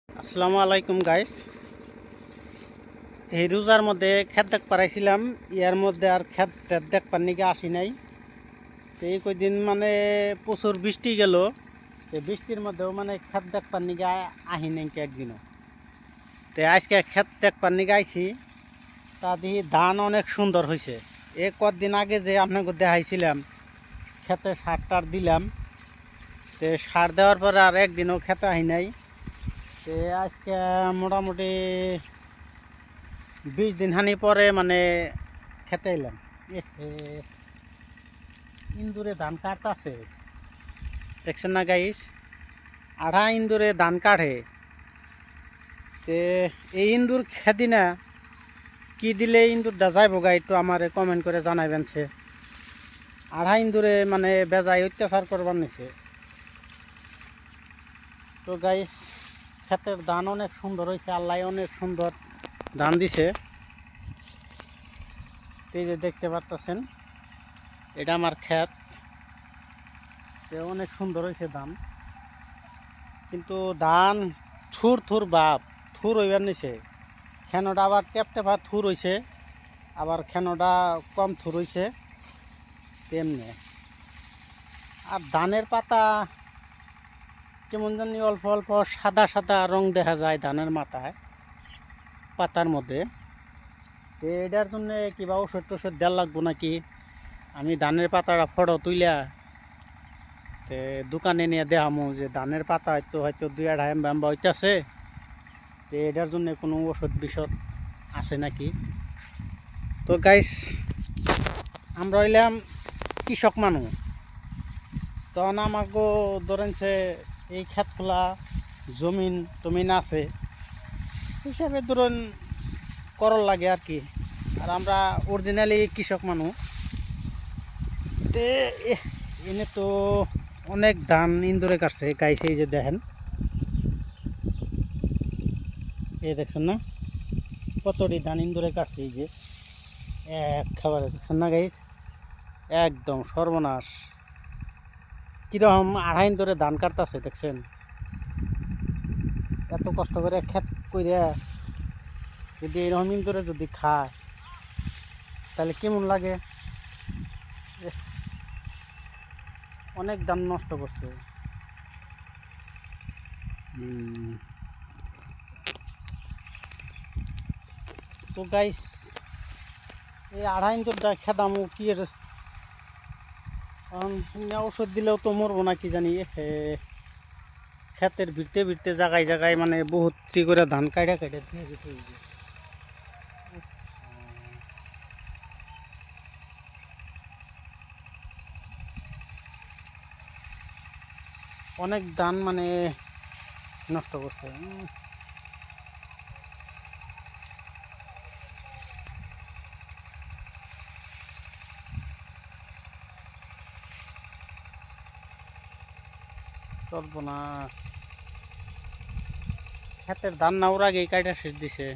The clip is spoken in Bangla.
আসসালামু আলাইকুম গাইস। এই রোজার মধ্যে খেত দেখ পারাইছিলাম, ইয়ার মধ্যে আর খেত দেখ পার নিকে আসি নাই। তো এই কয়দিন মানে প্রচুর বৃষ্টি গেল, তো বৃষ্টির মধ্যেও মানে খেত দেখ পার নিকে আহি নাই একদিনও। তো আজকে খেত দেখ পার নিকে আইছি, তা দেখি ধান অনেক সুন্দর হয়েছে। এ কদিন আগে যে আপনাকে দেখাইছিলাম খেতে সার টার দিলাম, তো সার দেওয়ার পরে আর একদিনও খেতে আহি নাই। তো আজকে মোটামুটি 20 দিন হানি পরে মানে খেতে এলাম। ইন্দুরে ধান কাটতেছে, দেখছেন না গাইস? আড়া ইন্দুরে ধান কাটে। তে এই ইন্দুর খেদি না কি দিলে ইন্দুরটা যাইব গা, একটু আমার কমেন্ট করে জানাইবেন। সে আড়া ইন্দুরে মানে বেজায় অত্যাচার করবার নিছে। তো গাইস, ক্ষেতের ধান অনেক সুন্দর হয়েছে, আল্লাহ অনেক সুন্দর ধান দিছে। এই যে দেখতে পারতেছেন, এটা আমার ক্ষেত, অনেক সুন্দর হয়েছে ধান। কিন্তু ধান থুর থুর বাপ, থুর হইবার নিছে। খেনোটা আবার টেপ টেপা থুর হয়েছে, আবার খেনোটা কম থুর হয়েছে তেমনি। আর ধানের পাতা কেমন জানি অল্প অল্প সাদা সাদা রং দেখা যায় ধানের মাথায়, পাতার মধ্যে। এটার জন্য কিবা ওষুধ টষুধ দেওয়া লাগবো নাকি? আমি ধানের পাতাটা ফটো তুইলা দোকানে নিয়ে দেখামো যে ধানের পাতা হয়তো 2-2.5 এম হইতেছে, তো এটার জন্য কোনো ওষুধ বিষদ আছে নাকি। তো গাইস, আমরা হইলাম কৃষক মানুষ, তখন আমাকে ধরেন সে এই ক্ষেতখোলা জমিন টমিন আছে হিসাবে ধরুন করল লাগে আর কি। আর আমরা অরিজিনালি কৃষক মানুষ। তে এনে তো অনেক ধান ইন্দুরে কাটছে গাইছে, এই যে দেখেন, এই দেখছেন না কতটি ধান ইন্দুরে কাটছে। এই যে এক খাবারে দেখছেন না গাইস, একদম সর্বনাশ। কিরকম আড়াই ধরে ধান কাটতেছে দেখছেন। এত কষ্ট করে ক্ষেত কইরা যদি এরকম ইন্দুরে যদি খায় তাহলে কেমন লাগে। অনেক ধান নষ্ট করছে। তো গাইস, এই আড়াই ইন্দুরটা খেদামো কি এর ওষুধ দিলেও তো মরবো না কি জানি। ক্ষেতের ভিড়তে ভিড়তে জায়গায় জায়গায় মানে বহুত করে ধান কাটা কাটা দিয়ে যেতে হইবে। অনেক ধান মানে নষ্ট করছে। সর্বনাশ, ক্ষেতের ধান না ওর আগেই কাটা শেষ দিছে।